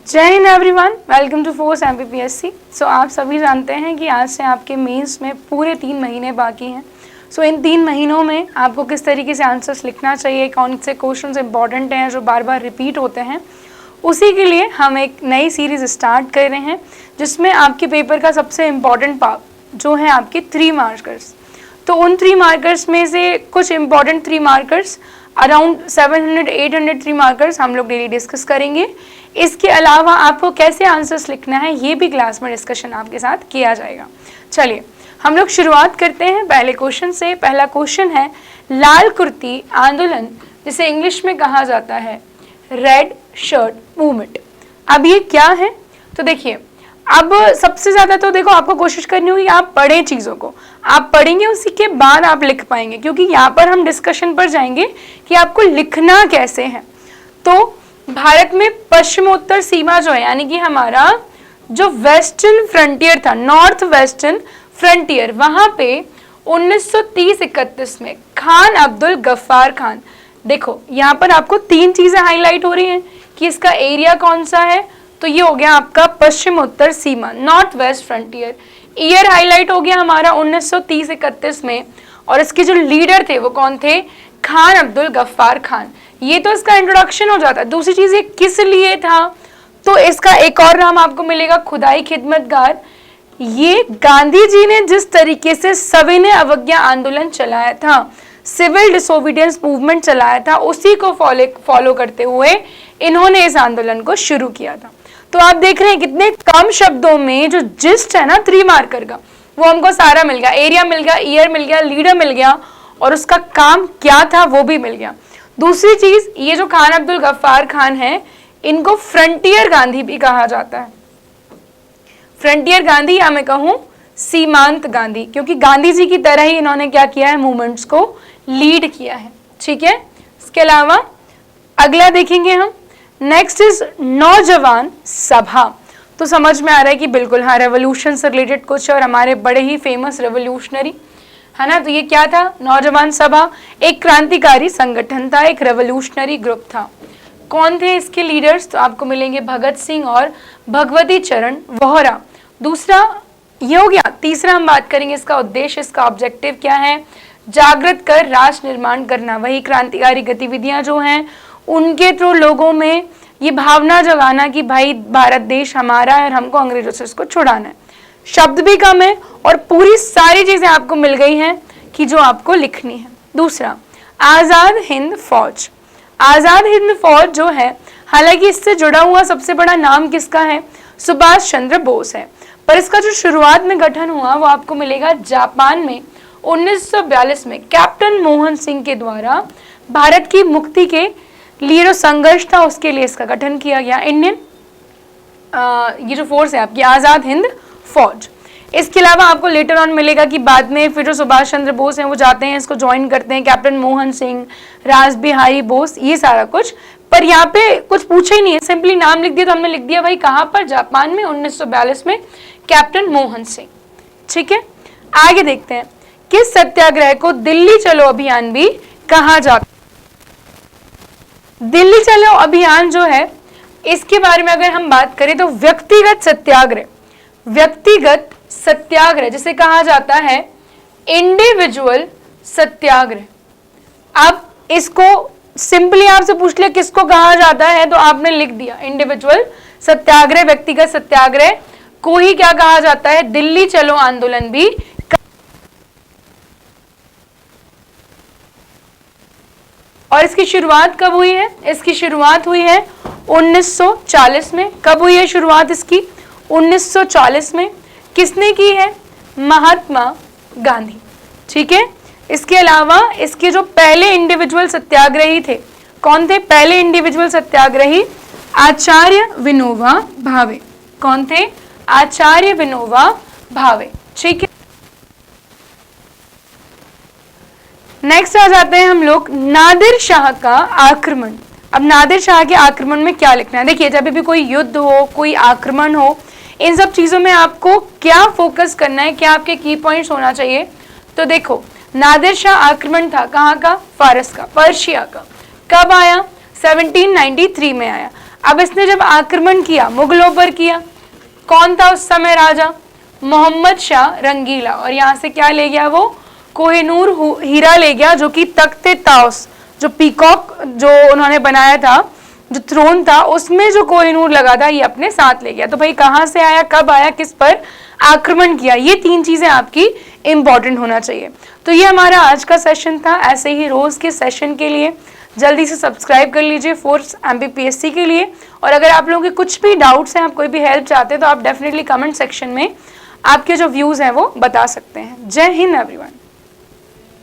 जय हिंद everyone, welcome to Force MPPSC. So आप सभी जानते हैं कि आज से आपके मेंस में पूरे 3 महीने बाकी हैं। सो इन 3 महीनों में आपको किस तरीके से आंसर्स लिखना चाहिए, कौन से क्वेश्चंस इंपॉर्टेंट हैं जो बार बार रिपीट होते हैं, उसी के लिए हम एक नई सीरीज़ स्टार्ट कर रहे हैं जिसमें आपके पेपर का सबसे इम्पॉर्टेंट पार्ट जो है आपके 3 मार्कर्स। तो उन 3 मार्कर्स में से कुछ इम्पॉर्टेंट 3 मार्कर्स, अराउंड 700-800 3 मार्कर्स हम लोग डेली डिस्कस करेंगे। इसके अलावा आपको कैसे आंसर्स लिखना है ये भी क्लास में डिस्कशन आपके साथ किया जाएगा। चलिए हम लोग शुरुआत करते हैं पहले क्वेश्चन से। पहला क्वेश्चन है, लाल कुर्ती आंदोलन जिसे इंग्लिश में कहा जाता है रेड शर्ट मूवमेंट, अब ये क्या है? तो देखिए, अब सबसे ज़्यादा तो देखो आपको कोशिश करनी होगी आप पढ़ें चीज़ों को, आप पढ़ेंगे उसी के बाद आप लिख पाएंगे, क्योंकि यहाँ पर हम डिस्कशन पर जाएंगे कि आपको लिखना कैसे है। तो भारत में पश्चिमोत्तर सीमा जो है, यानी कि हमारा जो वेस्टर्न फ्रंटियर था, नॉर्थ वेस्टर्न फ्रंटियर, वहाँ पे 1930-31 में खान अब्दुल गफ्फार खान, देखो यहाँ पर आपको 3 चीज़ें हाईलाइट हो रही हैं कि इसका एरिया कौन सा है। तो ये हो गया आपका पश्चिमोत्तर सीमा, नॉर्थ वेस्ट फ्रंटियर। ईयर हाईलाइट हो गया हमारा 1930-31 में, और इसके जो लीडर थे वो कौन थे? खान अब्दुल गफ्फार खान। ये तो इसका इंट्रोडक्शन हो जाता है। दूसरी चीज ये किस लिए था, तो इसका एक और नाम आपको मिलेगा खुदाई खिदमतगार। ये गांधी जी ने जिस तरीके से सविनय अवज्ञा आंदोलन चलाया था, सिविल डिसोबीडियंस मूवमेंट चलाया था, उसी को फॉलो करते हुए इन्होंने इस आंदोलन को शुरू किया था। तो आप देख रहे हैं कितने कम शब्दों में जो जिस्ट है ना 3 मार्कर का, वो हमको सारा मिल गया। एरिया मिल गया, ईयर मिल गया, लीडर मिल गया, और उसका काम क्या था वो भी मिल गया। दूसरी चीज, ये जो खान अब्दुल गफ्फार खान है, इनको फ्रंटियर गांधी भी कहा जाता है। फ्रंटियर गांधी या मैं कहूं सीमांत गांधी, क्योंकि गांधी जी की तरह ही इन्होंने क्या किया है, मूवमेंट्स को लीड किया है। ठीक है, इसके अलावा अगला देखेंगे हम, नेक्स्ट इज नौजवान सभा। तो समझ में आ रहा है कि बिल्कुल हाँ, रेवोल्यूशन से रिलेटेड कुछ, और हमारे बड़े ही फेमस रेवोल्यूशनरी है ना। तो ये क्या था? नौजवान सभा एक क्रांतिकारी संगठन था, एक रेवोल्यूशनरी ग्रुप था। कौन थे इसके लीडर्स? तो आपको मिलेंगे भगत सिंह और भगवती चरण वोहरा। दूसरा ये हो गया। तीसरा हम बात करेंगे इसका उद्देश्य, इसका ऑब्जेक्टिव क्या है? जागृत कर राष्ट्र निर्माण करना, वही क्रांतिकारी गतिविधियां जो हैं उनके थ्रू लोगों में ये भावना जगाना कि भाई भारत देश हमारा है और हमको अंग्रेजों से इसको छुड़ाना है। शब्द भी कम है और पूरी सारी चीजें आपको मिल गई हैं कि जो आपको लिखनी है। दूसरा, आजाद हिंद फौज। आजाद हिंद फौज जो है, हालांकि इससे जुड़ा हुआ सबसे बड़ा नाम किसका है? सुभाष चंद्र बोस है, पर इसका जो शुरुआत में गठन हुआ वो आपको मिलेगा जापान में 1942 में कैप्टन मोहन सिंह के द्वारा। भारत की मुक्ति के लिए जो संघर्ष था उसके लिए इसका गठन किया गया इंडियन ये जो फोर्स है आपकी आजाद हिंद फौज। इसके अलावा आपको लेटर ऑन मिलेगा कि बाद में फिर जो सुभाष चंद्र बोस हैं वो जाते हैं, इसको ज्वाइन करते हैं, कैप्टन मोहन सिंह, रास बिहारी बोस, ये सारा कुछ। पर यहाँ पे कुछ पूछा ही नहीं है, सिंपली नाम लिख दिया, तो हमने लिख दिया भाई कहाँ पर? जापान में 1942 में कैप्टन मोहन सिंह। ठीक है, आगे देखते हैं, किस सत्याग्रह को दिल्ली चलो अभियान भी कहा जाता है? दिल्ली चलो अभियान जो है, इसके बारे में अगर हम बात करें तो व्यक्तिगत सत्याग्रह जिसे कहा जाता है इंडिविजुअल सत्याग्रह। अब इसको सिंपली आपसे पूछ लिया किसको कहा जाता है, तो आपने लिख दिया इंडिविजुअल सत्याग्रह, व्यक्तिगत सत्याग्रह को ही क्या कहा जाता है? दिल्ली चलो आंदोलन भी। और इसकी शुरुआत कब हुई है? इसकी शुरुआत हुई है 1940 में। कब हुई है शुरुआत इसकी? 1940 में। किसने की है? महात्मा गांधी। ठीक है, इसके अलावा इसके जो पहले इंडिविजुअल सत्याग्रही थे, कौन थे पहले इंडिविजुअल सत्याग्रही? आचार्य विनोबा भावे। कौन थे? आचार्य विनोबा भावे। ठीक है, नेक्स्ट आ जाते हैं हम लोग नादिर शाह का आक्रमण। अब नादिर शाह के आक्रमण में क्या लिखना है? देखिए, जब भी कोई युद्ध हो, कोई आक्रमण हो, इन सब चीजों में आपको क्या फोकस करना है, क्या आपके की पॉइंट्स होना चाहिए? तो देखो, नादिर शाह आक्रमण था कहाँ का? फारस का, पर्शिया का। कब आया? 1793 में आया। अब इसने जब आक्रमण किया मुगलों पर किया, कौन था उस समय राजा? मोहम्मद शाह रंगीला। और यहाँ से क्या ले गया वो? कोहिनूर हीरा ले गया, जो कि तख्ते ताउस, जो पीकॉक जो उन्होंने बनाया था, जो थ्रोन था उसमें जो कोहिनूर लगा था, ये अपने साथ ले गया। तो भाई कहाँ से आया, कब आया, किस पर आक्रमण किया, ये 3 चीजें आपकी इंपॉर्टेंट होना चाहिए। तो ये हमारा आज का सेशन था। ऐसे ही रोज के सेशन के लिए जल्दी से सब्सक्राइब कर लीजिए फोर्स MPPSC के लिए। और अगर आप लोगों के कुछ भी डाउट्स हैं, आप कोई भी हेल्प चाहते हैं, तो आप डेफिनेटली कमेंट सेक्शन में आपके जो व्यूज हैं वो बता सकते हैं। जय हिंद एवरीवन।